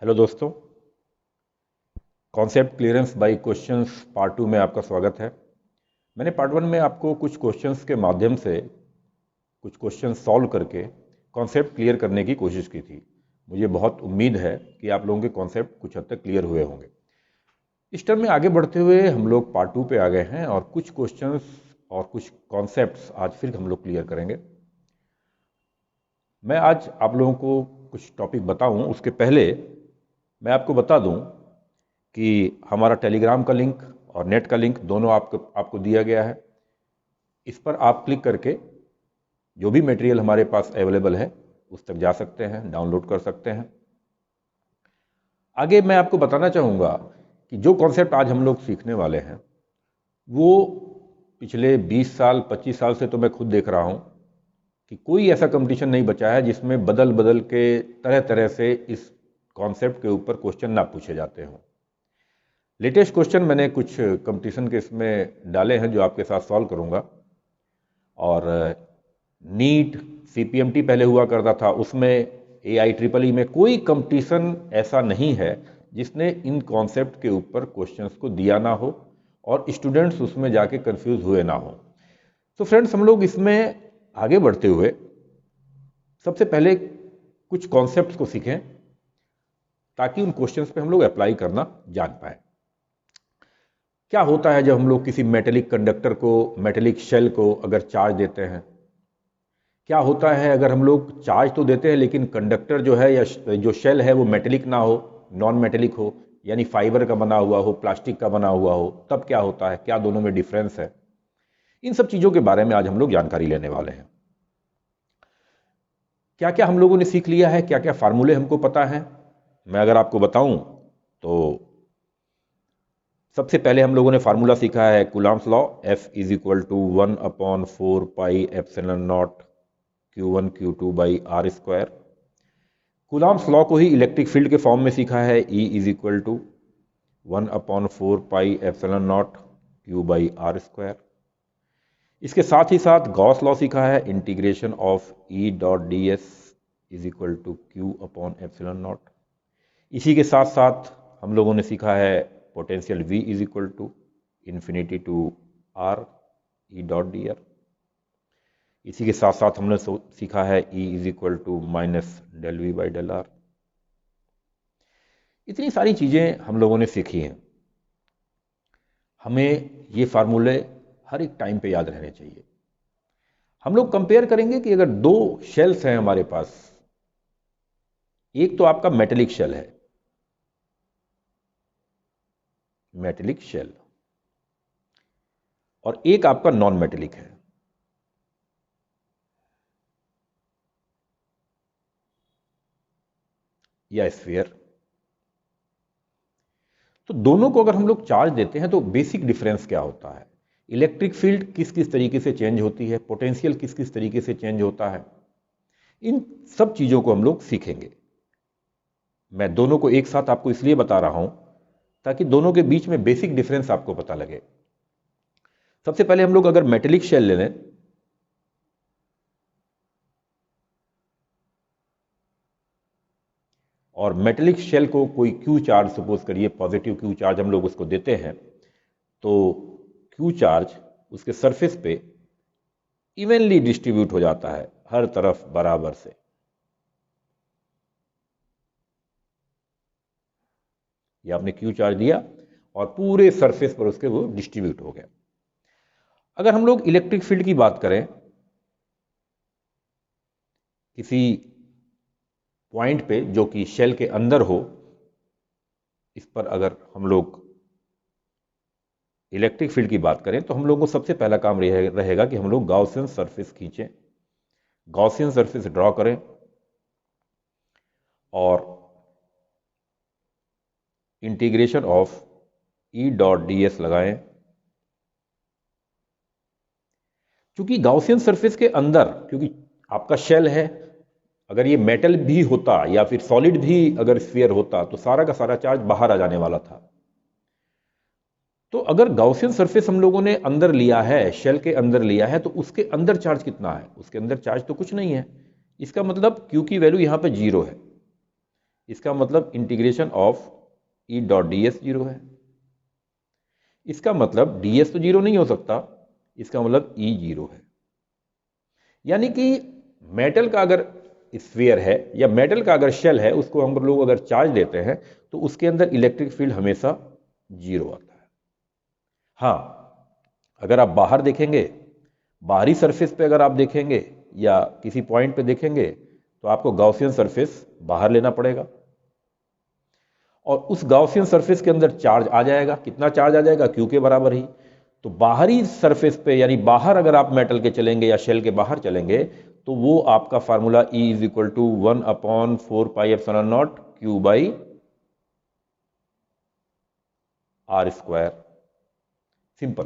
Hello दोस्तों, concept clearance by questions part 2 में आपका स्वागत है। मैंने पार्ट 1 में आपको कुछ क्वेश्चंस के माध्यम से कुछ क्वेश्चंस सॉल्व करके कॉन्सेप्ट क्लियर करने की कोशिश की थी। मुझे बहुत उम्मीद है कि आप लोगों के कॉन्सेप्ट कुछ हद तक क्लियर हुए होंगे। इस टर्म में आगे बढ़ते हुए हम लोग पार्ट 2 पे आ गए हैं और कुछ क्वेश्चंस और कुछ कॉन्सेप्ट्स आज फिर हम लोग क्लियर करेंगे। मैं आज आप लोगों को कुछ टॉपिक बताऊं उसके पहले मैं आपको बता दूं कि हमारा टेलीग्राम का लिंक और नेट का लिंक दोनों आपको दिया गया है। इस पर आप क्लिक करके जो भी मटेरियल हमारे पास अवेलेबल है उस तक जा सकते हैं, डाउनलोड कर सकते हैं। आगे मैं आपको बताना चाहूँगा कि जो कॉन्सेप्ट आज हम लोग सीखने वाले हैं वो पिछले 20 साल 25 साल से तो मैं खुद देख रहा हूँ कि कोई ऐसा कंपटीशन नहीं बचा है जिसमें बदल बदल के तरह तरह से इस कॉन्सेप्ट के ऊपर क्वेश्चन ना पूछे जाते हों। लेटेस्ट क्वेश्चन मैंने कुछ कंपटीशन के इसमें डाले हैं जो आपके साथ सॉल्व करूंगा। और नीट सीपीएमटी पहले हुआ करता था, उसमें AIEEE में कोई कंपटीशन ऐसा नहीं है जिसने इन कॉन्सेप्ट के ऊपर क्वेश्चंस को दिया ना हो और स्टूडेंट्स उसमें जाके कंफ्यूज हुए ना हो। तो फ्रेंड्स, हम लोग इसमें आगे बढ़ते हुए सबसे पहले कुछ कॉन्सेप्ट्स को सीखें ताकि उन क्वेश्चंस पे हम लोग अप्लाई करना जान पाए। क्या होता है जब हम लोग किसी मेटेलिक कंडक्टर को, मेटेलिक शेल को अगर चार्ज देते हैं? क्या होता है अगर हम लोग चार्ज तो देते हैं लेकिन कंडक्टर जो है या जो शेल है वो मेटेलिक ना हो, नॉन मेटेलिक हो, यानी फाइबर का बना हुआ हो, प्लास्टिक का बना हुआ हो, तब क्या होता है? क्या दोनों में डिफरेंस है? इन सब चीज़ों के बारे में आज हम लोग जानकारी लेने वाले हैं। क्या क्या हम लोगों ने सीख लिया है, क्या क्या फार्मूले हमको पता है, मैं अगर आपको बताऊं तो सबसे पहले हम लोगों ने फार्मूला सीखा है coulomb's law, F is equal to 1/4 pi epsilon naught Q1 Q2 by r square. Coulomb's law को ही इलेक्ट्रिक फील्ड के फॉर्म में सीखा है, E is equal to 1/4 pi epsilon naught Q by r square. इसके साथ ही साथ गॉस लॉ सीखा है, integration of E dot d s is equal to Q/एप्सिलॉन नॉट। इसी के साथ साथ हम लोगों ने सीखा है potential V is equal to infinity to r E dot d r. इसी के साथ साथ हमने सीखा है E is equal to minus del V by del r. इतनी सारी चीज़ें हम लोगों ने सीखी हैं। हमें ये फार्मूले हर एक टाइम पे याद रहने चाहिए। हम लोग कंपेयर करेंगे कि अगर दो शेल्स हैं हमारे पास, एक तो आपका मेटेलिक शेल है, मेटेलिक शेल, और एक आपका नॉन मेटेलिक है। या स्फीयर। तो दोनों को अगर हम लोग चार्ज देते हैं तो बेसिक डिफरेंस क्या होता है? इलेक्ट्रिक फील्ड किस किस तरीके से चेंज होती है, पोटेंशियल किस किस तरीके से चेंज होता है, इन सब चीज़ों को हम लोग सीखेंगे। मैं दोनों को एक साथ आपको इसलिए बता रहा हूं ताकि दोनों के बीच में बेसिक डिफरेंस आपको पता लगे। सबसे पहले हम लोग अगर मेटेलिक शेल ले लें, और मेटेलिक शेल को कोई क्यू चार्ज सपोज करिए, पॉजिटिव क्यू चार्ज हम लोग उसको देते हैं, तो क्यू चार्ज उसके सरफेस पे इवनली डिस्ट्रीब्यूट हो जाता है हर तरफ बराबर से। ये आपने क्यू चार्ज दिया और पूरे सरफेस पर उसके वो डिस्ट्रीब्यूट हो गया। अगर हम लोग इलेक्ट्रिक फील्ड की बात करें, किसी पॉइंट पे जो कि शेल के अंदर हो, इस पर अगर हम लोग इलेक्ट्रिक फील्ड की बात करें तो हम लोग को सबसे पहला काम रहेगा कि हम लोग गॉसियन सरफेस खींचें, गॉसियन सरफेस ड्रॉ करें और integration of E dot d S लगाएं। क्योंकि गॉसियन सरफेस के अंदर, क्योंकि आपका शेल है, अगर ये मेटल भी होता या फिर सॉलिड भी अगर स्फीयर होता तो सारा का सारा चार्ज बाहर आ जाने वाला था। तो अगर गॉसियन सरफेस हम लोगों ने अंदर लिया है, शेल के अंदर लिया है, तो उसके अंदर चार्ज कितना है? उसके अंदर चार्ज तो कुछ नहीं है। इसका मतलब Q की वैल्यू यहां पे 0 है। इसका मतलब integration of E dot d S zero है। इसका मतलब डी एस तो जीरो नहीं हो सकता, इसका मतलब ई जीरो है। यानी कि मेटल का अगर स्फीयर है या मेटल का अगर शेल है, उसको हम लोग अगर चार्ज देते हैं तो उसके अंदर इलेक्ट्रिक फील्ड हमेशा जीरो आता है। हाँ, अगर आप बाहर देखेंगे, बाहरी सरफेस पे अगर आप देखेंगे या किसी पॉइंट पे देखेंगे तो आपको गॉसियन सरफेस बाहर लेना पड़ेगा और उस गॉसियन सरफेस के अंदर चार्ज आ जाएगा। कितना चार्ज आ जाएगा? क्यू के बराबर ही। तो बाहरी सरफेस पे यानी बाहर अगर आप मेटल के चलेंगे या शेल के बाहर चलेंगे तो वो आपका formula E is equal to 1/4πε0 Q by r square. Simple.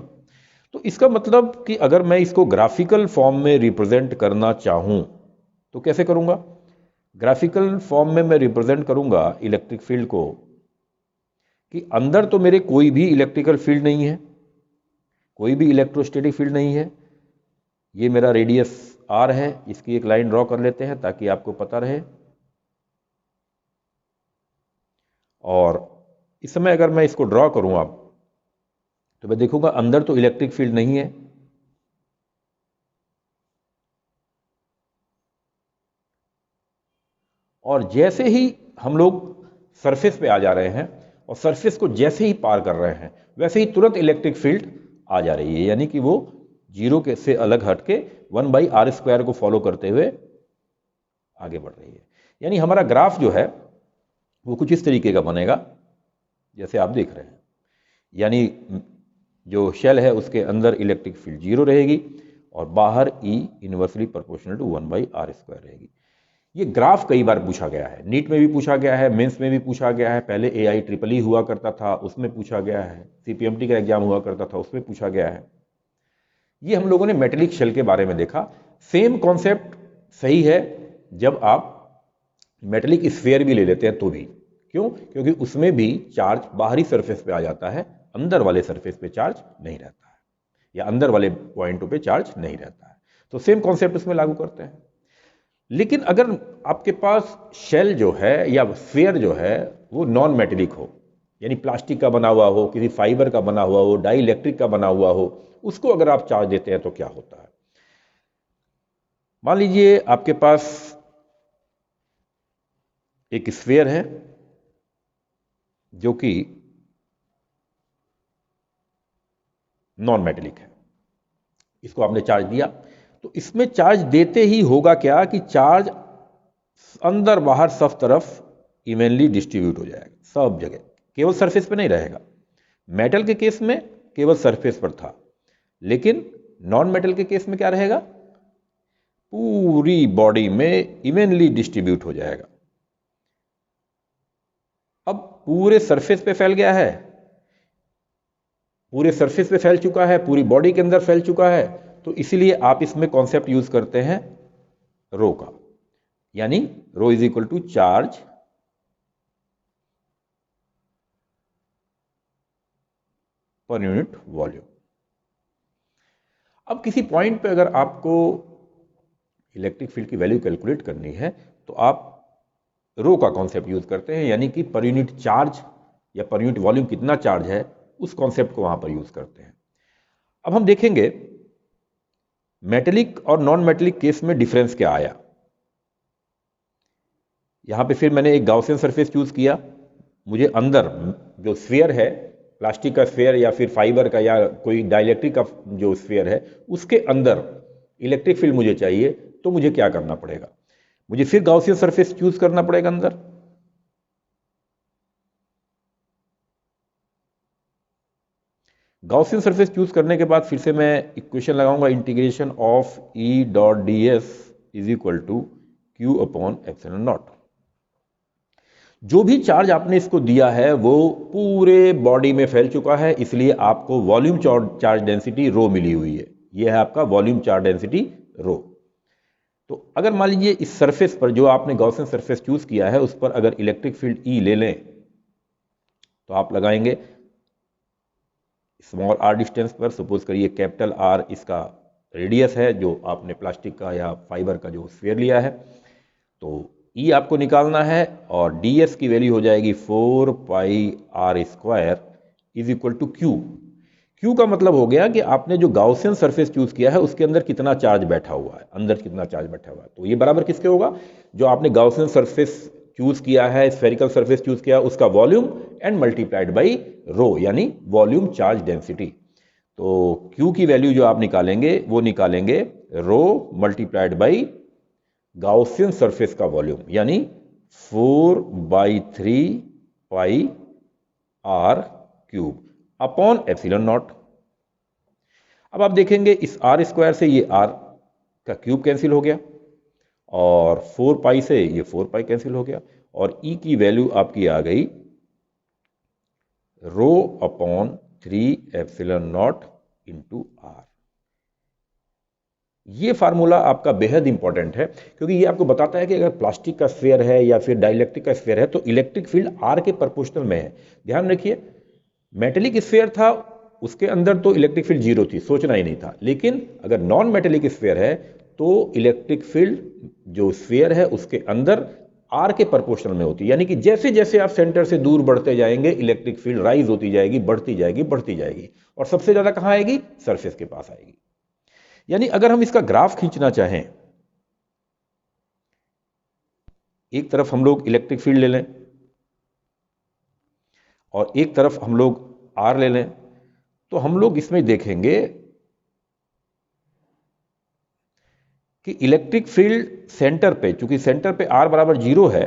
तो इसका मतलब कि अगर मैं इसको ग्राफिकल फॉर्म में रिप्रेजेंट करना चाहूं तो कैसे करूंगा? ग्राफिकल फॉर्म में मैं रिप्रेजेंट करूंगा इलेक्ट्रिक फील्ड को कि अंदर तो मेरे कोई भी इलेक्ट्रिकल फील्ड नहीं है, कोई भी इलेक्ट्रोस्टैटिक फील्ड नहीं है। ये मेरा रेडियस आर है, इसकी एक लाइन ड्रॉ कर लेते हैं ताकि आपको पता रहे। और इस समय अगर मैं इसको ड्रॉ करूं आप तो मैं देखूंगा अंदर तो इलेक्ट्रिक फील्ड नहीं है, और जैसे ही हम लोग सरफेस पे आ जा रहे हैं और सरफेस को जैसे ही पार कर रहे हैं वैसे ही तुरंत इलेक्ट्रिक फील्ड आ जा रही है, यानी कि वो जीरो के से अलग हटके 1/r² को फॉलो करते हुए आगे बढ़ रही है। यानी हमारा ग्राफ जो है वो कुछ इस तरीके का बनेगा जैसे आप देख रहे हैं। यानी जो शेल है उसके अंदर इलेक्ट्रिक फील्ड जीरो रहेगी और बाहर E inversely proportional to 1/r² रहेगी। ये ग्राफ कई बार पूछा गया है, नीट में भी पूछा गया है, मेंस में भी पूछा गया है, पहले AIEEE हुआ करता था उसमें पूछा गया है, CPMT का एग्जाम हुआ करता था उसमें पूछा गया है। ये हम लोगों ने मेटेलिक शेल के बारे में देखा। सेम कॉन्सेप्ट सही है जब आप मेटेलिक स्फीयर भी ले लेते हैं तो भी। क्यों? क्योंकि उसमें भी चार्ज बाहरी सरफेस पे आ जाता है, अंदर वाले सरफेस पे चार्ज नहीं रहता है या अंदर वाले पॉइंटों पे चार्ज नहीं रहता है। तो सेम कॉन्सेप्ट उसमें लागू करते हैं। लेकिन अगर आपके पास शेल जो है या स्फीयर जो है वो नॉन मेटेलिक हो, यानी प्लास्टिक का बना हुआ हो, किसी फाइबर का बना हुआ हो, डाई इलेक्ट्रिक का बना हुआ हो, उसको अगर आप चार्ज देते हैं तो क्या होता है? मान लीजिए आपके पास एक स्फीयर है जो कि नॉन मेटेलिक है, इसको आपने चार्ज दिया तो इसमें चार्ज देते ही होगा क्या कि चार्ज अंदर बाहर सब तरफ इवनली डिस्ट्रीब्यूट हो जाएगा, सब जगह, केवल सरफेस पे नहीं रहेगा। मेटल के केस में केवल सरफेस पर था, लेकिन नॉन मेटल के केस में क्या रहेगा? पूरी बॉडी में इवनली डिस्ट्रीब्यूट हो जाएगा। अब पूरे सरफेस पे फैल गया है, पूरे सरफेस पे फैल चुका है, पूरी बॉडी के अंदर फैल चुका है, तो इसीलिए आप इसमें कॉन्सेप्ट यूज करते हैं रो का, यानी rho is equal to charge per unit volume. अब किसी पॉइंट पे अगर आपको इलेक्ट्रिक फील्ड की वैल्यू कैलकुलेट करनी है तो आप रो का कॉन्सेप्ट यूज करते हैं, यानी कि पर यूनिट चार्ज या पर यूनिट वॉल्यूम कितना चार्ज है उस कॉन्सेप्ट को वहां पर यूज करते हैं। अब हम देखेंगे मेटेलिक और नॉन मेटेलिक केस में डिफरेंस क्या आया। यहां पे फिर मैंने एक गाउसियन सरफेस चूज किया, मुझे अंदर जो स्फीयर है, प्लास्टिक का स्फीयर या फिर फाइबर का या कोई डाइलेक्ट्रिक का जो स्फीयर है उसके अंदर इलेक्ट्रिक फील्ड मुझे चाहिए, तो मुझे क्या करना पड़ेगा? मुझे फिर गाउसियन सरफेस चूज करना पड़ेगा अंदर। गाउसियन सरफेस चूज करने के बाद फिर से मैं इक्वेशन लगाऊंगा, integration of E dot d s is equal to q upon epsilon naught. जो भी चार्ज आपने इसको दिया है वो पूरे बॉडी में फैल चुका है, इसलिए आपको वॉल्यूम चार्ज डेंसिटी रो मिली हुई है। यह है आपका वॉल्यूम चार्ज डेंसिटी रो। तो अगर मान लीजिए इस सरफेस पर जो आपने गॉसियन सरफेस चूज किया है उस पर अगर इलेक्ट्रिक फील्ड ई ले लें तो आप लगाएंगे स्मॉल आर डिस्टेंस पर, सपोज करिए कैपिटल आर इसका रेडियस है जो आपने प्लास्टिक का या फाइबर का जो स्फीयर लिया है, तो ई आपको निकालना है और ds की वैल्यू हो जाएगी 4 pi r square is equal to q. Q का मतलब हो गया कि आपने जो गाउसियन सरफेस चूज किया है उसके अंदर कितना चार्ज बैठा हुआ है, अंदर कितना चार्ज बैठा हुआ है। तो ये बराबर किसके होगा, जो आपने गाउसियन सरफेस चूज किया है, स्फेरिकल सरफेस चूज किया, उसका volume and multiplied by rho, यानी वॉल्यूम चार्ज डेंसिटी। तो Q की वैल्यू जो आप निकालेंगे वो निकालेंगे rho multiplied by gaussian surface का वॉल्यूम, यानी 4/3 pi r cube upon epsilon naught. अब आप देखेंगे इस आर स्क्वायर से ये आर का क्यूब कैंसिल हो गया और 4 पाई से ये 4 पाई कैंसिल हो गया और ई की वैल्यू आपकी आ गई rho upon 3 epsilon naught into r. ये फार्मूला आपका बेहद इंपॉर्टेंट है क्योंकि ये आपको बताता है कि अगर प्लास्टिक का स्फीयर है या फिर डाइलेक्ट्रिक का स्फीयर है तो इलेक्ट्रिक फील्ड आर के प्रोपोर्शनल में है। ध्यान रखिए, मेटेलिक स्फीयर था उसके अंदर तो इलेक्ट्रिक फील्ड जीरो थी, सोचना ही नहीं था। लेकिन अगर नॉन मेटेलिक स्फीयर है तो इलेक्ट्रिक फील्ड जो स्फीयर है उसके अंदर आर के प्रोपोर्शनल में होती है, यानी कि जैसे जैसे आप सेंटर से दूर बढ़ते जाएंगे इलेक्ट्रिक फील्ड राइज होती जाएगी, बढ़ती जाएगी, बढ़ती जाएगी और सबसे ज्यादा कहां आएगी, सरफेस के पास आएगी। यानी अगर हम इसका ग्राफ खींचना चाहें, एक तरफ हम लोग इलेक्ट्रिक फील्ड ले लें और एक तरफ हम लोग आर ले लें, तो हम लोग इसमें देखेंगे कि इलेक्ट्रिक फील्ड सेंटर पे, चूंकि सेंटर पे आर बराबर जीरो है,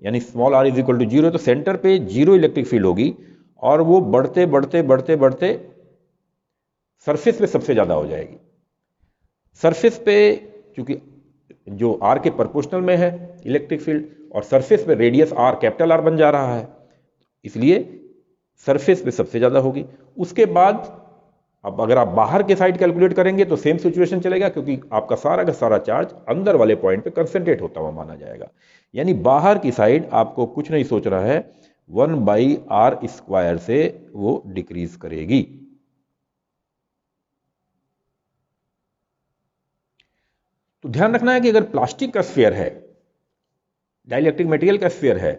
यानी small r is equal to zero, तो सेंटर पे जीरो इलेक्ट्रिक फील्ड होगी और वो बढ़ते बढ़ते बढ़ते बढ़ते सरफेस पे सबसे ज्यादा हो जाएगी। सरफेस पे चूंकि जो आर के प्रोपोर्शनल में है इलेक्ट्रिक फील्ड और सरफेस पे रेडियस आर कैपिटल आर बन जा रहा है, इसलिए सरफेस पे सबसे ज्यादा होगी। उसके बाद अब अगर आप बाहर के साइड कैलकुलेट करेंगे तो सेम सिचुएशन चलेगा क्योंकि आपका सारा का सारा चार्ज अंदर वाले पॉइंट पे कंसंट्रेट होता हुआ माना जाएगा। यानी बाहर की साइड आपको कुछ नहीं सोचना है, 1/r स्क्वायर से वो डिक्रीज करेगी। तो ध्यान रखना है कि अगर प्लास्टिक का स्फीयर है, डाइलेक्ट्रिक मटेरियल का स्फीयर है,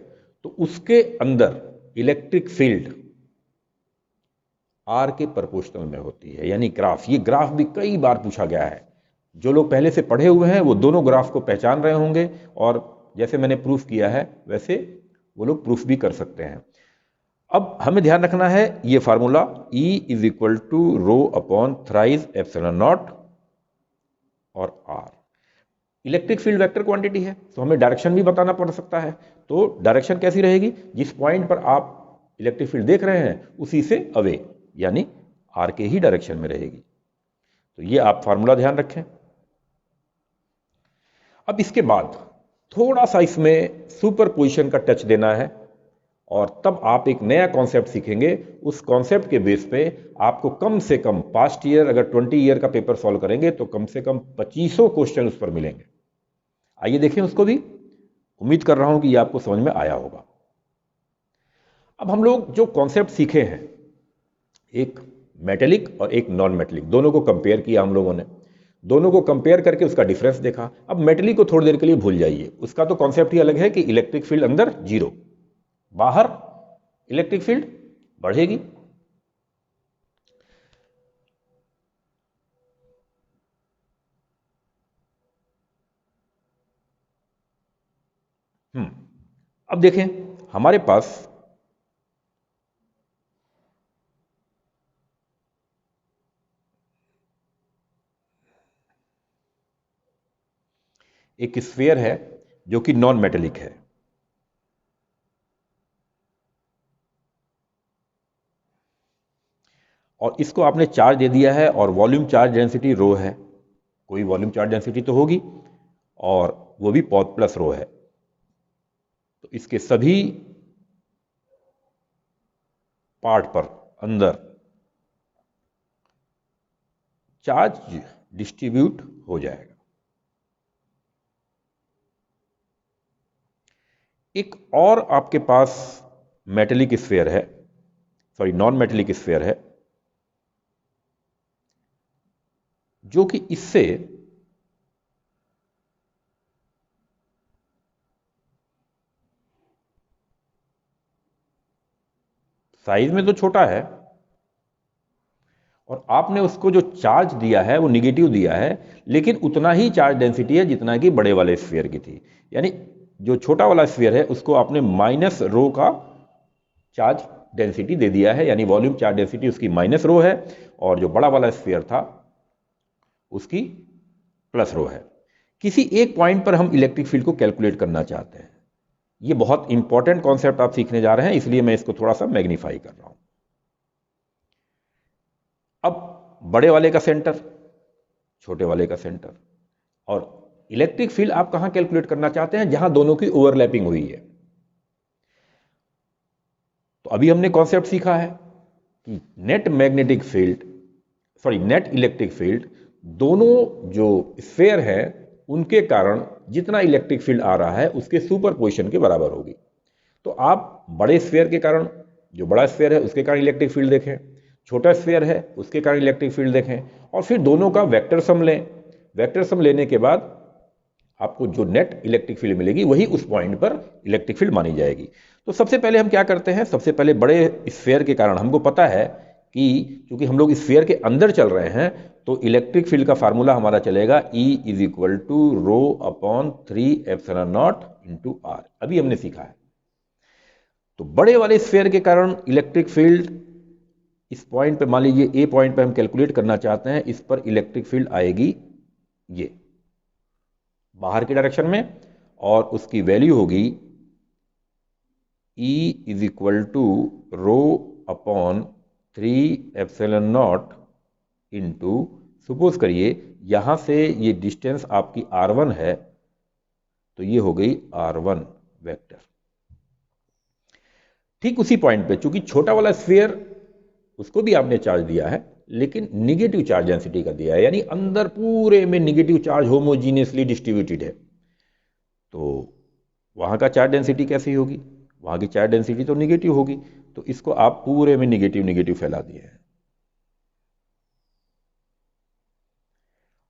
तो उसके अंदर इलेक्ट्रिक फील्ड आर के प्रोपोर्शनल में होती है, यानी ग्राफ। ये ग्राफ भी कई बार पूछा गया है, जो लोग पहले से पढ़े हुए हैं वो दोनों ग्राफ को पहचान रहे होंगे और जैसे मैंने प्रूफ किया है वैसे वो लोग प्रूफ भी कर सकते हैं। अब हमें ध्यान रखना है ये formula E is equal to rho upon thrice epsilon naught और R electric field vector quantity है, तो हमें डायरेक्शन भी बताना पड़ सकता है। तो डायरेक्शन कैसी रहेगी, जिस पॉइंट पर आप इलेक्ट्रिक फील्ड देख रहे हैं उसी से अवे, यानी आर के ही डायरेक्शन में रहेगी। तो ये आप फार्मूला ध्यान रखें। अब इसके बाद थोड़ा सा इसमें सुपरपोजिशन का टच देना है और तब आप एक नया कॉन्सेप्ट सीखेंगे। उस कॉन्सेप्ट के बेस पे आपको कम से कम पास्ट ईयर अगर 20 ईयर का पेपर सॉल्व करेंगे तो कम से कम 2500 क्वेश्चन उस पर मिलेंगे। आइए देखें उसको भी, उम्मीद कर रहा हूं कि ये आपको समझ में आया होगा। अब हम लोग जो कॉन्सेप्ट सीखे हैं, एक मेटेलिक और एक नॉन मेटेलिक, दोनों को कंपेयर किया हम लोगों ने, दोनों को कंपेयर करके उसका डिफरेंस देखा। अब मेटेलिक को थोड़ी देर के लिए भूल जाइए, उसका तो कॉन्सेप्ट ही अलग है कि इलेक्ट्रिक फील्ड अंदर जीरो, बाहर इलेक्ट्रिक फील्ड बढ़ेगी। अब देखें हमारे पास एक स्फीयर है जो कि नॉन मेटेलिक है, और इसको आपने चार्ज दे दिया है और वॉल्यूम चार्ज डेंसिटी रो है, कोई वॉल्यूम चार्ज डेंसिटी तो होगी और वो भी प्लस रो है। तो इसके सभी पार्ट पर अंदर चार्ज डिस्ट्रीब्यूट हो जाएगा। एक और आपके पास मेटेलिक स्फीयर है, सॉरी नॉन मेटेलिक स्फीयर है, जो कि इससे साइज में तो छोटा है, और आपने उसको जो चार्ज दिया है वो निगेटिव दिया है, लेकिन उतना ही चार्ज डेंसिटी है जितना कि बड़े वाले स्फीयर की थी। यानी जो छोटा वाला स्फीयर है उसको आपने माइनस रो का चार्ज डेंसिटी दे दिया है, यानी वॉल्यूम चार्ज डेंसिटी उसकी माइनस रो है, और जो बड़ा वाला स्फीयर था उसकी प्लस रो है। किसी एक पॉइंट पर हम इलेक्ट्रिक फील्ड को कैलकुलेट करना चाहते हैं। ये बहुत इंपॉर्टेंट कॉन्सेप्ट आप सीखने जा रहे हैं, इसलिए मैं इसको थोड़ा सा मैग्नीफाई कर रहा हूं। अब बड़े वाले का सेंटर, छोटे वाले का सेंटर, और इलेक्ट्रिक फील्ड आप कहां कैलकुलेट करना चाहते हैं? जहां दोनों की ओवरलैपिंग हुई है। तो अभी हमने कॉन्सेप्ट सीखा है कि net magnetic field, sorry net electric field, दोनों जो स्फीयर है उनके कारण जितना इलेक्ट्रिक फील्ड आ रहा है उसके सुपरपोजिशन के बराबर होगी। तो आप बड़े स्फीयर के कारण, जो बड़ा स्फीयर है उसके कारण इलेक्ट्रिक फील्ड देखें, छोटा स्फीयर है उसके कारण इलेक्ट्रिक फील्ड देखें, और फिर दोनों का वेक्टर सम लें। वेक्टर सम लेने के बाद आपको जो नेट इलेक्ट्रिक फील्ड मिलेगी वही उस पॉइंट पर इलेक्ट्रिक फील्ड मानी जाएगी। तो सबसे पहले हम क्या करते हैं? सबसे पहले बड़े स्फीयर के कारण हमको पता है कि चूंकि हम लोग स्फीयर के अंदर चल रहे हैं तो इलेक्ट्रिक फील्ड का फार्मूला हमारा चलेगा E is equal to rho upon 3 epsilon naught into r. अभी हमने सीखा है। तो बड़े वाले स्फीयर के कारण इलेक्ट्रिक फील्ड इस पॉइंट पे, मान लीजिए ए पॉइंट पे हम कैलकुलेट करना चाहते हैं, इस पर इलेक्ट्रिक फील्ड आएगी ये बाहर की डायरेक्शन में, और उसकी वैल्यू होगी E is equal to rho upon 3 epsilon naught into, suppose करिए यहां से ये डिस्टेंस आपकी R1 है, तो ये हो गई R1 वेक्टर। ठीक उसी पॉइंट पे, चूंकि छोटा वाला स्फीयर उसको भी आपने चार्ज दिया है लेकिन निगेटिव चार्ज डेंसिटी का दिया है, यानी अंदर पूरे में निगेटिव चार्ज होमोजीनियसली डिस्ट्रीब्यूटेड है। तो वहां का चार्ज डेंसिटी कैसी होगी? वहां की चार्ज डेंसिटी तो निगेटिव होगी, तो इसको आप पूरे में निगेटिव निगेटिव फैला दिए हैं।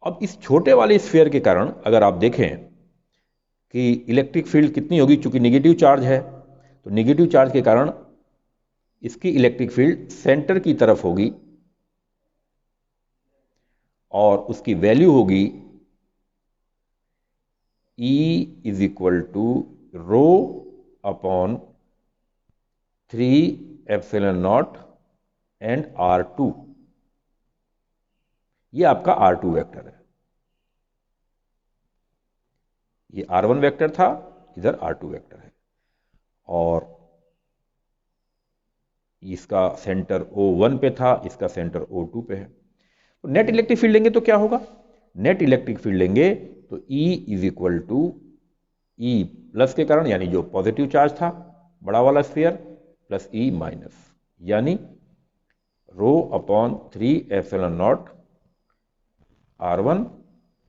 अब इस छोटे वाले स्फीयर के कारण अगर आप देखें कि इलेक्ट्रिक फील्ड कितनी होगी, चूंकि निगेटिव चार्ज है तो निगेटिव चार्ज के कारण इसकी इलेक्ट्रिक फील्ड सेंटर की तरफ होगी, और उसकी वैल्यू होगी E is equal to rho upon 3 epsilon naught and R2। ये आपका R2 वेक्टर है, ये R1 वेक्टर था, इधर R2 वेक्टर है, और इसका सेंटर O1 पे था, इसका सेंटर O2 पे है। तो नेट इलेक्ट्रिक फील्ड लेंगे तो क्या होगा? नेट इलेक्ट्रिक फील्ड लेंगे तो E is equal to E plus के कारण, यानी जो पॉजिटिव चार्ज था बड़ा वाला स्फीयर, प्लस E माइनस, यानी रो upon 3 epsilon naught R1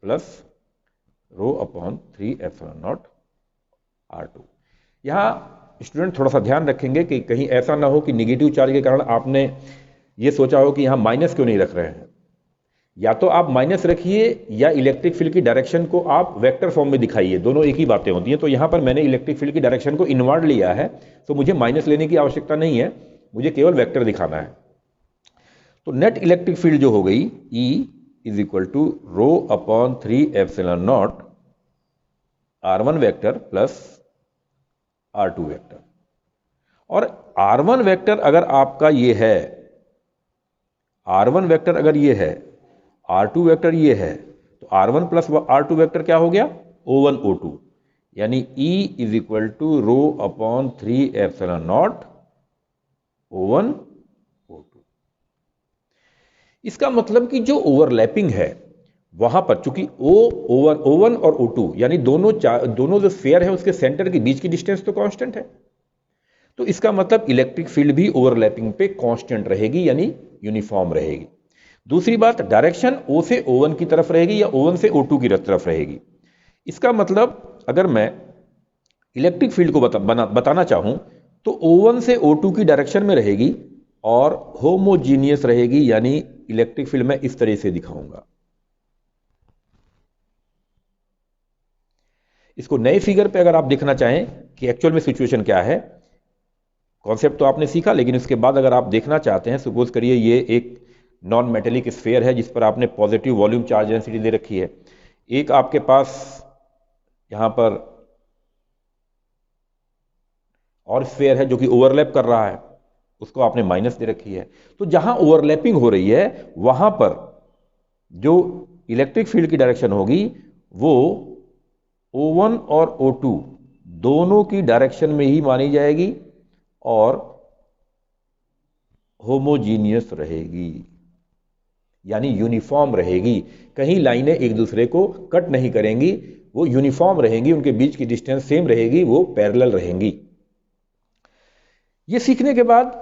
plus row upon 3 epsilon not R2। यहां स्टूडेंट थोड़ा सा ध्यान रखेंगे कि कहीं ऐसा ना हो कि निगेटिव चार्ज के कारण आपने ये सोचा हो कि यहां माइनस क्यों नहीं रख रहे हैं। या तो आप माइनस रखिए या इलेक्ट्रिक फील्ड की डायरेक्शन को आप वेक्टर फॉर्म में दिखाइए, दोनों एक ही बातें होती हैं। तो यहां पर मैंने इलेक्ट्रिक फील्ड की डायरेक्शन को इनवर्ड लिया है, तो मुझे माइनस लेने की आवश्यकता नहीं है, मुझे केवल वेक्टर दिखाना है। तो नेट इलेक्ट्रिक फील्ड जो हो गई E is equal to rho upon 3 epsilon naught R1 vector plus R2 vector. और R1 वेक्टर अगर आपका ये है, R1 वेक्टर अगर ये है, R2 वेक्टर ये है, तो R1 प्लस R2 वेक्टर क्या हो गया? O1 O2, यानी E is equal to rho upon 3 epsilon naught O1 O2। इसका मतलब कि जो ओवरलैपिंग है वहां पर, चूंकि O1 और O2 यानी दोनों जो स्फीयर है उसके सेंटर के बीच की डिस्टेंस तो कांस्टेंट है, तो इसका मतलब इलेक्ट्रिक फील्ड भी ओवरलैपिंग पे कांस्टेंट रहेगी, यानी यूनिफॉर्म रहेगी। दूसरी बात, डायरेक्शन O से O1 की तरफ रहेगी या O1 से O2 की तरफ रहेगी। इसका मतलब अगर मैं इलेक्ट्रिक फील्ड को बताना चाहूं तो O1 से O2 की डायरेक्शन में रहेगी और होमोजीनियस रहेगी, यानी इलेक्ट्रिक फील्ड मैं इस तरह से दिखाऊंगा। इसको नए फिगर पे अगर आप देखना चाहें कि एक्चुअल में सिचुएशन क्या है, कॉन्सेप्ट तो आपने सीखा, लेकिन उसके बाद अगर आप देखना चाहते हैं, सपोज करिए ये एक नॉन मेटेलिक स्फीयर है जिस पर आपने पॉजिटिव वॉल्यूम चार्ज डेंसिटी दे रखी है, एक आपके पास यहां पर और स्फीयर है जो कि ओवरलैप कर रहा है, उसको आपने माइनस दे रखी है। तो जहां ओवरलैपिंग हो रही है वहां पर जो इलेक्ट्रिक फील्ड की डायरेक्शन होगी वो O1 और O2 दोनों की डायरेक्शन में ही मानी जाएगी और होमोजीनियस रहेगी, यानी यूनिफॉर्म रहेगी। कहीं लाइनें एक दूसरे को कट नहीं करेंगी, वो यूनिफॉर्म रहेंगी, उनके बीच की डिस्टेंस सेम रहेगी, वो पैरेलल रहेंगी। ये सीखने के बाद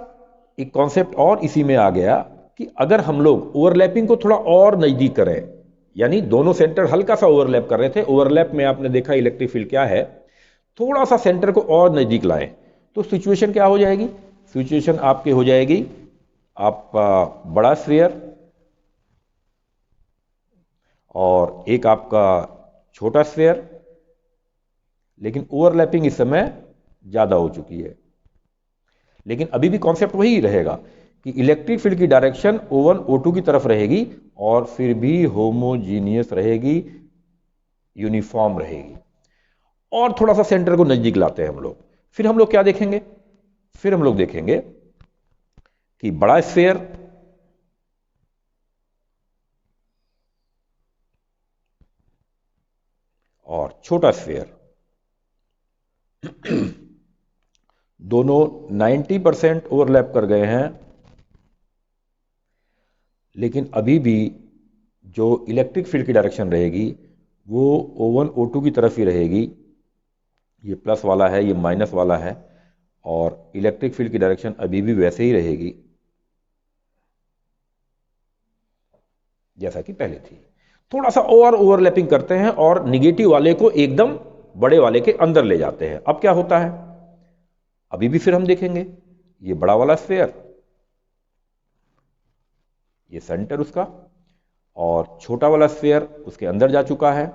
एक कॉन्सेप्ट और इसी में आ गया कि अगर हम लोग ओवरलैपिंग को थोड़ा और नजदीक करें, यानी दोनों सेंटर हल्का सा ओवरलैप कर रहे थे, ओवरलैप में आपने देखा इलेक्ट्रिक फील्ड क्या है, थोड़ा सा सेंटर को और नजदीक लाएं तो सिचुएशन क्या हो जाएगी? सिचुएशन आपकी हो जाएगी आपका बड़ा स्फीयर और एक आपका छोटा स्फीयर, लेकिन ओवरलैपिंग इस समय ज्यादा हो चुकी है। लेकिन अभी भी कॉन्सेप्ट वही रहेगा कि इलेक्ट्रिक फील्ड की डायरेक्शन O1 O2 की तरफ रहेगी और फिर भी होमोजीनियस रहेगी, यूनिफॉर्म रहेगी। और थोड़ा सा सेंटर को नजदीक लाते हैं हम लोग, फिर हम लोग क्या देखेंगे? फिर हम लोग देखेंगे कि बड़ा स्फीयर और छोटा स्फीयर दोनों 90% ओवरलैप कर गए हैं, लेकिन अभी भी जो इलेक्ट्रिक फील्ड की डायरेक्शन रहेगी वो O1 O2 की तरफ ही रहेगी। ये प्लस वाला है, ये माइनस वाला है, और इलेक्ट्रिक फील्ड की डायरेक्शन अभी भी वैसे ही रहेगी जैसा कि पहले थी। थोड़ा सा और ओवरलैपिंग करते हैं और निगेटिव वाले को एकदम बड़े वाले के अंदर ले जाते हैं। अब क्या होता है अभी भी फिर हम देखेंगे, ये बड़ा वाला स्फीयर, ये सेंटर उसका, और छोटा वाला स्फीयर उसके अंदर जा चुका है।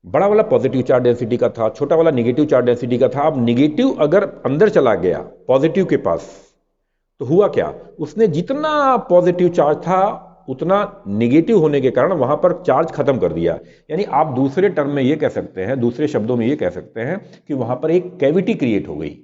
बड़ा वाला पॉजिटिव चार्ज डेंसिटी का था, छोटा वाला निगेटिव चार्ज डेंसिटी का था। अब निगेटिव अगर अंदर चला गया पॉजिटिव के पास तो हुआ क्या? उसने जितना पॉजिटिव चार्ज था उतना निगेटिव होने के कारण वहां पर चार्ज खत्म कर दिया। यानी आप दूसरे टर्म में ये कह सकते हैं, दूसरे शब्दों में ये कह सकते हैं कि वहां पर एक कैविटी क्रिएट हो गई।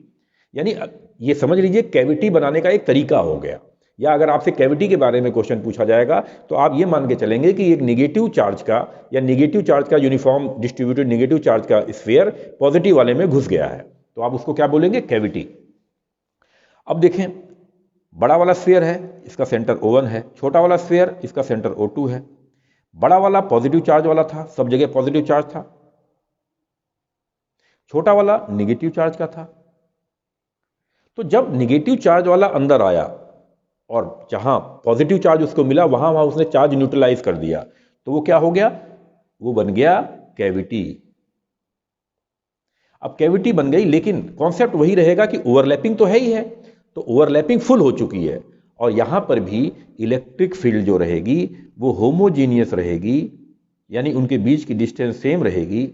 यानी ये समझ लीजिए कैविटी बनाने का एक तरीका हो गया। या अगर आपसे कैविटी के बारे में क्वेश्चन पूछा जाएगा तो आप ये मान के चलेंगे कि एक निगेटिव चार्ज का या निगेटिव चार्ज का यूनिफॉर्म डिस्ट्रीब्यूटेड निगेटिव चार्ज का स्फीयर पॉजिटिव वाले में घुस गया है, तो आप उसको क्या बोलेंगे? कैविटी। अब देखें, बड़ा वाला स्फीयर है, इसका सेंटर O1 है, छोटा वाला स्फीयर इसका सेंटर O2 है। बड़ा वाला पॉजिटिव चार्ज वाला था, सब जगह पॉजिटिव चार्ज था, छोटा वाला निगेटिव चार्ज का था। तो जब निगेटिव चार्ज वाला अंदर आया और जहां पॉजिटिव चार्ज उसको मिला वहां वहां उसने चार्ज न्यूट्रलाइज कर दिया, तो वो क्या हो गया? वो बन गया कैविटी। अब कैविटी बन गई, लेकिन कॉन्सेप्ट वही रहेगा कि ओवरलैपिंग तो है ही है, तो ओवरलैपिंग फुल हो चुकी है और यहां पर भी इलेक्ट्रिक फील्ड जो रहेगी वो होमोजीनियस रहेगी, यानी उनके बीच की डिस्टेंस सेम रहेगी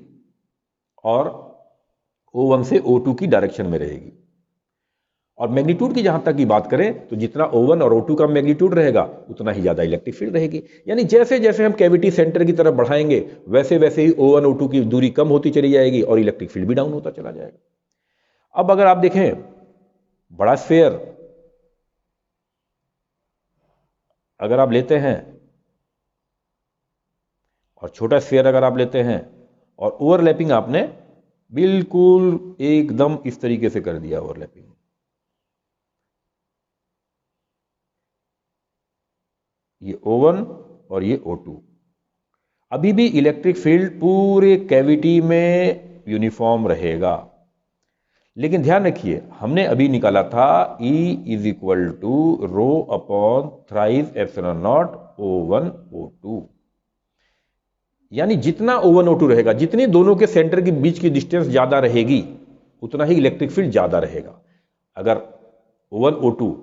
और O1 से O2 की डायरेक्शन में रहेगी। और मैग्नीट्यूड की जहां तक की बात करें तो जितना O1 और O2 का मैग्नीट्यूड रहेगा उतना ही ज्यादा इलेक्ट्रिक फील्ड रहेगी। यानी जैसे जैसे हम कैविटी सेंटर की तरफ बढ़ाएंगे वैसे वैसे ही O1 O2 की दूरी कम होती चली जाएगी और इलेक्ट्रिक फील्ड भी डाउन होता चला जाएगा। अब अगर आप देखें, बड़ा स्फीयर अगर आप लेते हैं और छोटा स्फीयर अगर आप लेते हैं और ओवरलैपिंग आपने बिल्कुल एकदम इस तरीके से कर दिया, ओवरलैपिंग, ये O1 और ये O2, अभी भी इलेक्ट्रिक फील्ड पूरे कैविटी में यूनिफॉर्म रहेगा। लेकिन ध्यान रखिए, हमने अभी निकाला था E is equal to rho upon thrice epsilon naught O1 O2, यानी जितना O1 O2 रहेगा, जितनी दोनों के सेंटर के बीच की डिस्टेंस ज्यादा रहेगी उतना ही इलेक्ट्रिक फील्ड ज्यादा रहेगा। अगर O1 O2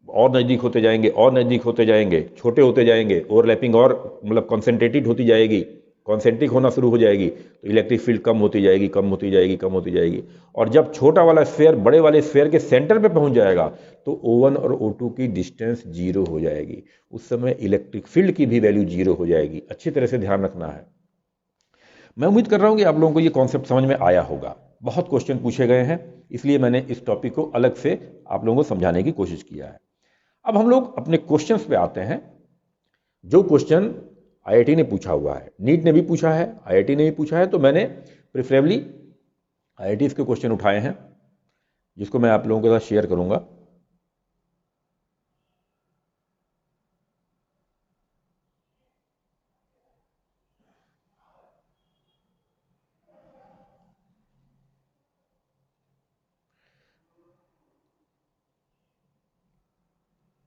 और नजदीक होते जाएंगे और नजदीक होते जाएंगे, छोटे होते जाएंगे, ओवरलैपिंग और मतलब कॉन्सेंट्रेटेड होती जाएगी, कॉन्सेंट्रिक होना शुरू हो जाएगी तो इलेक्ट्रिक फील्ड कम होती जाएगी, कम होती जाएगी, कम होती जाएगी। और जब छोटा वाला स्फीयर बड़े वाले स्फीयर के सेंटर पे पहुंच जाएगा तो O1 और O2 की डिस्टेंस जीरो हो जाएगी। उस समय इलेक्ट्रिक फील्ड की भी वैल्यू जीरो हो जाएगी। अच्छी तरह से ध्यान रखना है। मैं उम्मीद कर रहा हूं कि आप लोगों को ये कॉन्सेप्ट समझ में आया होगा। बहुत क्वेश्चन पूछे गए हैं, इसलिए मैंने इस टॉपिक को अलग से आप लोगों को समझाने की कोशिश किया है। अब हम लोग अपने क्वेश्चंस पे आते हैं। जो क्वेश्चन आईआईटी ने पूछा हुआ है, नीट ने भी पूछा है, आईआईटी ने भी पूछा है, तो मैंने प्रेफरेबली आईआईटी के क्वेश्चन उठाए हैं जिसको मैं आप लोगों के साथ शेयर करूंगा।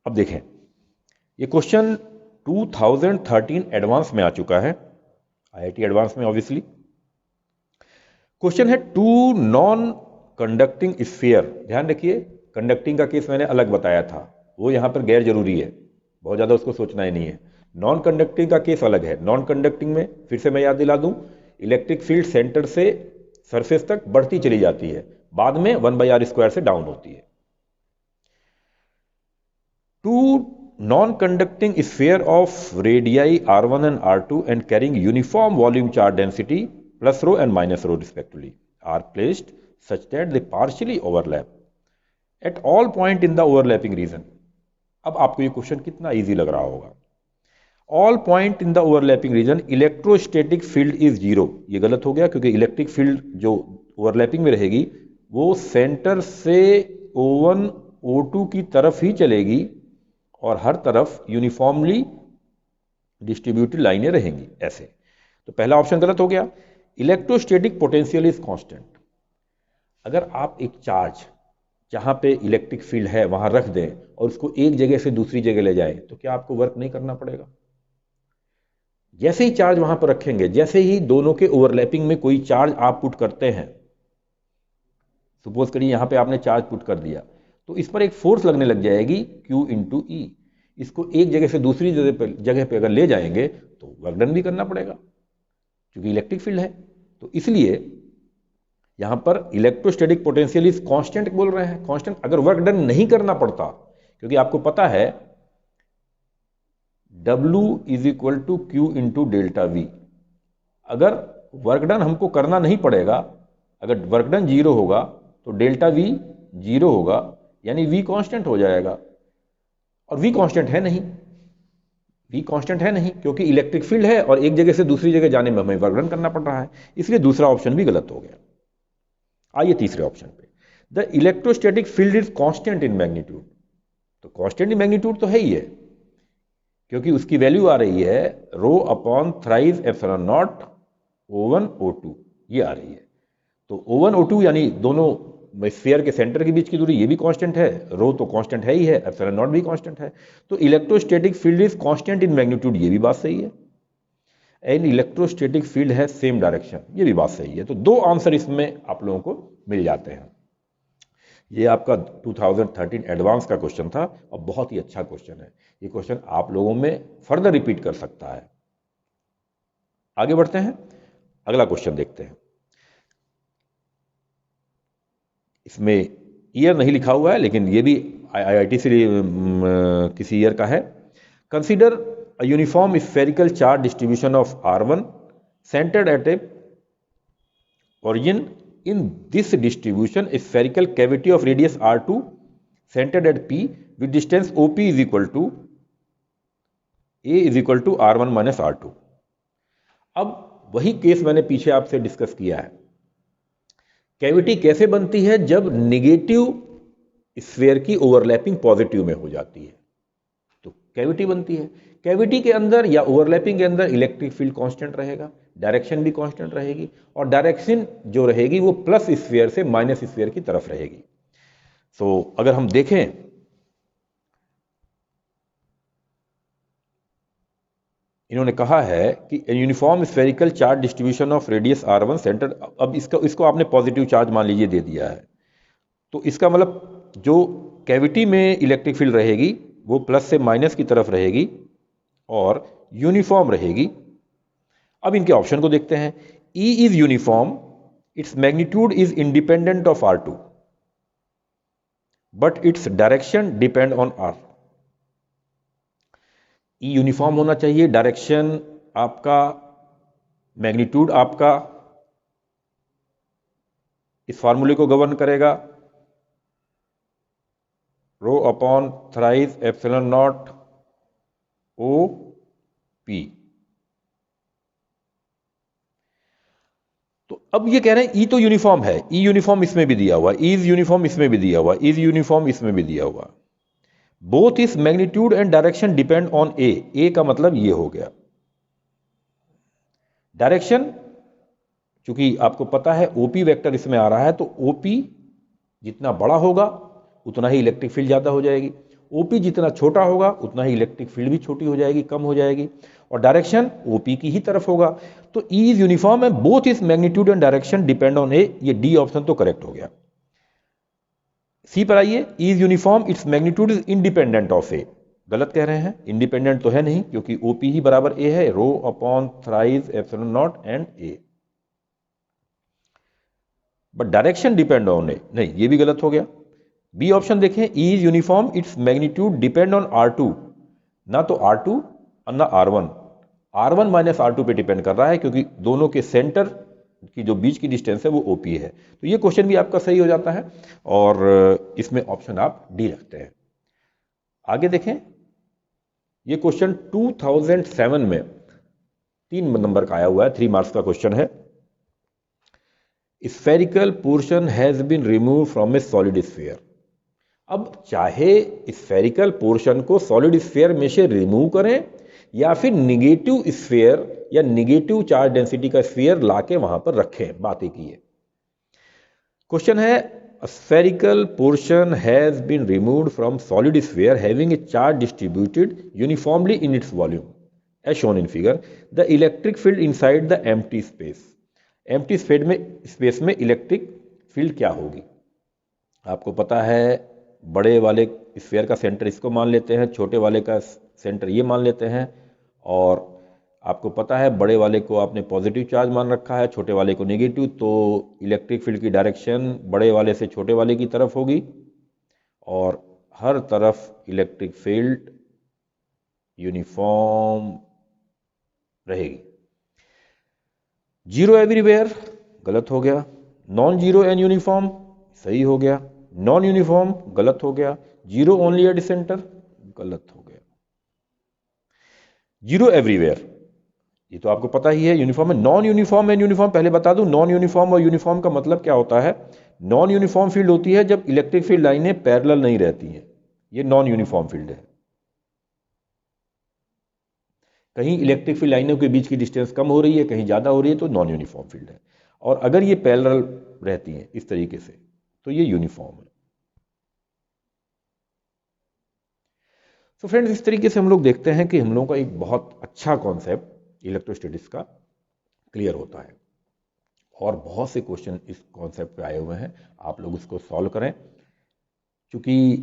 अब देखें, ये क्वेश्चन 2013 एडवांस में आ चुका है, आईआईटी एडवांस में ऑब्वियसली। क्वेश्चन है टू नॉन कंडक्टिंग स्फीयर। ध्यान रखिए, कंडक्टिंग का केस मैंने अलग बताया था, वो यहां पर गैर जरूरी है, बहुत ज्यादा उसको सोचना ही नहीं है। नॉन कंडक्टिंग का केस अलग है। नॉन कंडक्टिंग में फिर से मैं याद दिला दूं, इलेक्ट्रिक फील्ड सेंटर से सरफेस तक बढ़ती चली जाती है, बाद में 1/r² से डाउन होती है। To non-conducting sphere of radii r1 and r2 and carrying uniform volume charge density plus rho and minus rho respectively are placed such that they partially overlap at all point in the overlapping region। अब आपको ये question कितना easy लग रहा होगा। All point in the overlapping region electrostatic field is zero. ये गलत हो गया क्योंकि इलेक्ट्रिक फील्ड जो ओवरलैपिंग में रहेगी वो सेंटर से O1 O2 की तरफ ही चलेगी और हर तरफ यूनिफॉर्मली डिस्ट्रीब्यूटेड लाइनें रहेंगी ऐसे। तो पहला ऑप्शन गलत हो गया। Electrostatic potential is constant. अगर आप एक चार्ज जहां पे इलेक्ट्रिक फील्ड है वहां रख दें और उसको एक जगह से दूसरी जगह ले जाएं तो क्या आपको वर्क नहीं करना पड़ेगा? जैसे ही चार्ज वहां पर रखेंगे, जैसे ही दोनों के ओवरलैपिंग में कोई चार्ज आप पुट करते हैं, सपोज करिए यहां पे आपने चार्ज पुट कर दिया, तो इस पर एक फोर्स लगने लग जाएगी Q × E। इसको एक जगह से दूसरी जगह पे अगर ले जाएंगे तो वर्क डन भी करना पड़ेगा क्योंकि इलेक्ट्रिक फील्ड है। तो इसलिए यहां पर इलेक्ट्रोस्टैटिक पोटेंशियल इज कांस्टेंट बोल रहे हैं, कांस्टेंट। अगर वर्क डन नहीं करना पड़ता, क्योंकि आपको पता है W = Q × ΔV। अगर वर्क डन हमको करना नहीं पड़ेगा, अगर वर्क डन जीरो होगा तो ΔV जीरो होगा, यानी V कांस्टेंट हो जाएगा। और V कांस्टेंट है नहीं, V कांस्टेंट है नहीं क्योंकि इलेक्ट्रिक फील्ड है और एक जगह से दूसरी जगह जाने में हमें वर्क डन करना पड़ रहा है, इसलिए दूसरा ऑप्शन भी गलत हो गया। आइए तीसरे ऑप्शन पे, the electrostatic field is constant in magnitude. तो कांस्टेंट इन मैग्नीट्यूड तो है ही है क्योंकि उसकी वैल्यू आ रही है ρ/3ε0 O1 O2 ये आ रही है। तो O1 O2 यानी दोनों स्फीयर के सेंटर के बीच की दूरी, ये भी कांस्टेंट है, रो तो कांस्टेंट है ही है, ε0 भी कांस्टेंट है। तो electrostatic field is constant in magnitude, ये भी बात सही है। एंड इलेक्ट्रोस्टैटिक फील्ड है सेम डायरेक्शन, ये भी बात सही है। तो दो आंसर इसमें आप लोगों को मिल जाते हैं। ये आपका 2013 एडवांस का क्वेश्चन था और बहुत ही अच्छा क्वेश्चन है। ये क्वेश्चन आप लोगों में फर्दर रिपीट कर सकता है। आगे बढ़ते हैं, अगला क्वेश्चन देखते हैं। इसमें ईयर नहीं लिखा हुआ है लेकिन ये भी आईआईटी से किसी ईयर का है। Consider a uniform spherical charge distribution of R1 centred at a origin। In this distribution, a spherical cavity of radius R2 centered at P with distance OP is equal to A is equal to R1 minus R2। अब वही case मैंने पीछे आपसे discuss किया है। Cavity कैसे बनती है? जब नेगेटिव स्फीयर की ओवरलैपिंग पॉजिटिव में हो जाती है तो कैविटी बनती है। कैविटी के अंदर या ओवरलैपिंग के अंदर इलेक्ट्रिक फील्ड कांस्टेंट रहेगा, डायरेक्शन भी कांस्टेंट रहेगी और डायरेक्शन जो रहेगी वो प्लस स्फीयर से माइनस स्फीयर की तरफ रहेगी। सो अगर हम देखें, इन्होंने कहा है कि uniform spherical charge distribution of radius R1 centre. अब इसको आपने पॉजिटिव चार्ज मान लीजिए दे दिया है, तो इसका मतलब जो कैविटी में इलेक्ट्रिक फील्ड रहेगी वो प्लस से माइनस की तरफ रहेगी और यूनिफॉर्म रहेगी। अब इनके ऑप्शन को देखते हैं। E is uniform, its magnitude is independent of R2 but its direction depend on R। E uniform होना चाहिए, डायरेक्शन आपका, मैग्नीट्यूड आपका इस फॉर्मूले को गवर्न करेगा, rho upon thrice epsilon naught O P. तो अब ये कह रहे हैं ई तो यूनिफॉर्म है, ई यूनिफॉर्म इसमें भी दिया हुआ, इज यूनिफॉर्म इसमें भी दिया हुआ, इज यूनिफॉर्म इसमें भी दिया हुआ। Both is magnitude and direction depend on a का मतलब ये हो गया। डायरेक्शन, चूंकि आपको पता है ओपी वेक्टर इसमें आ रहा है, तो ओपी जितना बड़ा होगा उतना ही इलेक्ट्रिक फील्ड ज़्यादा हो जाएगी, ओपी जितना छोटा होगा उतना ही इलेक्ट्रिक फील्ड भी छोटी हो जाएगी, कम हो जाएगी, और डायरेक्शन ओपी की ही तरफ होगा। तो ई इज यूनिफॉर्म है, both is magnitude and direction depend on a, ये डी ऑप्शन तो करेक्ट हो गया। सी पर आइए, E is uniform, its magnitude is independent of A. गलत कह रहे हैं, इंडिपेंडेंट तो है नहीं, क्योंकि ओपी ही बराबर ए है, rho upon thrice epsilon naught and a. But direction depend on a, नहीं, ये भी गलत हो गया। बी ऑप्शन देखें, E is uniform, its magnitude depend on R2, ना तो R2 और ना R1, R1 माइनस R2 पे डिपेंड कर रहा है, क्योंकि दोनों के सेंटर की जो बीच की डिस्टेंस है वो OP है। तो ये क्वेश्चन भी आपका सही हो जाता है, और इसमें ऑप्शन आप डी रखते हैं। आगे देखें, ये क्वेश्चन 2007 में 3 नंबर का आया हुआ है, 3 मार्क्स का क्वेश्चन है। Spherical portion has been remove from a solid sphere. अब चाहे स्फेरिकल पोर्शन को सॉलिड स्फीयर में से रिमूव करें या फिर निगेटिव स्फीयर या निगेटिव चार्ज डेंसिटी का स्फीयर लाके वहां पर रखें, बात एक ही है। क्वेश्चन है, spherical portion has been removed from solid sphere having a charge distributed uniformly in its volume as shown in figure, the electric field inside the empty space. Empty space में electric field क्या होगी? आपको पता है, बड़े वाले sphere का centre इसको मान लेते हैं, छोटे वाले का सेंटर ये मान लेते हैं, और आपको पता है बड़े वाले को आपने पॉजिटिव चार्ज मान रखा है, छोटे वाले को नेगेटिव, तो इलेक्ट्रिक फील्ड की डायरेक्शन बड़े वाले से छोटे वाले की तरफ होगी, और हर तरफ इलेक्ट्रिक फील्ड यूनिफॉर्म रहेगी। जीरो एवरीवेयर गलत हो गया, नॉन जीरो एंड यूनिफॉर्म सही हो गया, नॉन यूनिफॉर्म गलत हो गया, जीरो ओनली एट सेंटर गलत हो गया। जीरो एवरीवेयर ये तो आपको पता ही है, यूनिफॉर्म है। नॉन यूनिफॉर्म एंड यूनिफॉर्म पहले बता दूं, नॉन यूनिफॉर्म और यूनिफॉर्म का मतलब क्या होता है? नॉन यूनिफॉर्म फील्ड होती है जब इलेक्ट्रिक फील्ड लाइनें पैरेलल नहीं रहती हैं, ये नॉन यूनिफॉर्म फील्ड है। कहीं इलेक्ट्रिक फील्ड लाइनों के बीच की डिस्टेंस कम हो रही है, कहीं ज्यादा हो रही है, तो नॉन यूनिफॉर्म फील्ड है। और अगर ये पैरेलल रहती हैं इस तरीके से, तो ये यूनिफॉर्म है। तो फ्रेंड्स, इस तरीके से हम लोग देखते हैं कि हम लोगों का एक बहुत अच्छा कॉन्सेप्ट इलेक्ट्रोस्टैटिक्स का क्लियर होता है, और बहुत से क्वेश्चन इस कॉन्सेप्ट पे आए हुए हैं। आप लोग इसको सॉल्व करें, क्योंकि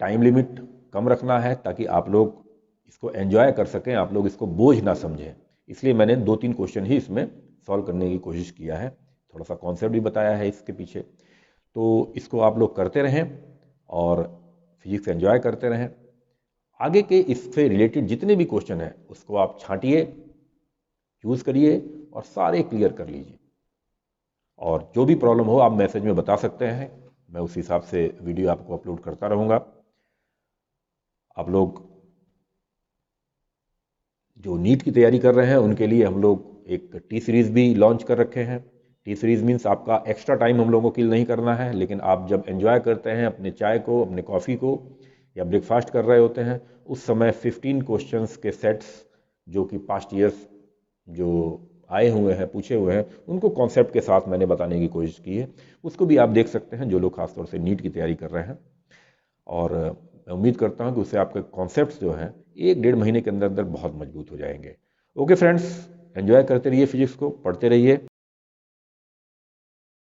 टाइम लिमिट कम रखना है ताकि आप लोग इसको एंजॉय कर सकें, आप लोग इसको बोझ ना समझें। इसलिए मैंने 2-3 क्वेश्चन ही इसमें सॉल्व करने की कोशिश किया है, थोड़ा सा कॉन्सेप्ट भी बताया है इसके पीछे। तो इसको आप लोग करते रहें और फिजिक्स एंजॉय करते रहें। आगे के इससे रिलेटेड जितने भी क्वेश्चन हैं उसको आप छांटिए, यूज़ करिए और सारे क्लियर कर लीजिए। और जो भी प्रॉब्लम हो आप मैसेज में बता सकते हैं, मैं उस हिसाब से वीडियो आपको अपलोड करता रहूँगा। आप लोग जो नीट की तैयारी कर रहे हैं उनके लिए हम लोग एक टी सीरीज़ भी लॉन्च कर रखे हैं। टी सीरीज़ मीन्स आपका एक्स्ट्रा टाइम हम लोगों को किल नहीं करना है, लेकिन आप जब एंजॉय करते हैं अपने चाय को, अपने कॉफ़ी को, या ब्रेकफास्ट कर रहे होते हैं, उस समय 15 क्वेश्चंस के सेट्स जो कि पास्ट ईयर्स जो आए हुए हैं, पूछे हुए हैं, उनको कॉन्सेप्ट के साथ मैंने बताने की कोशिश की है। उसको भी आप देख सकते हैं जो लोग खासतौर से नीट की तैयारी कर रहे हैं। और मैं उम्मीद करता हूं कि उससे आपके कॉन्सेप्ट्स जो हैं 1-1.5 महीने के अंदर अंदर बहुत मजबूत हो जाएंगे। ओके फ्रेंड्स, एंजॉय करते रहिए, फिजिक्स को पढ़ते रहिए।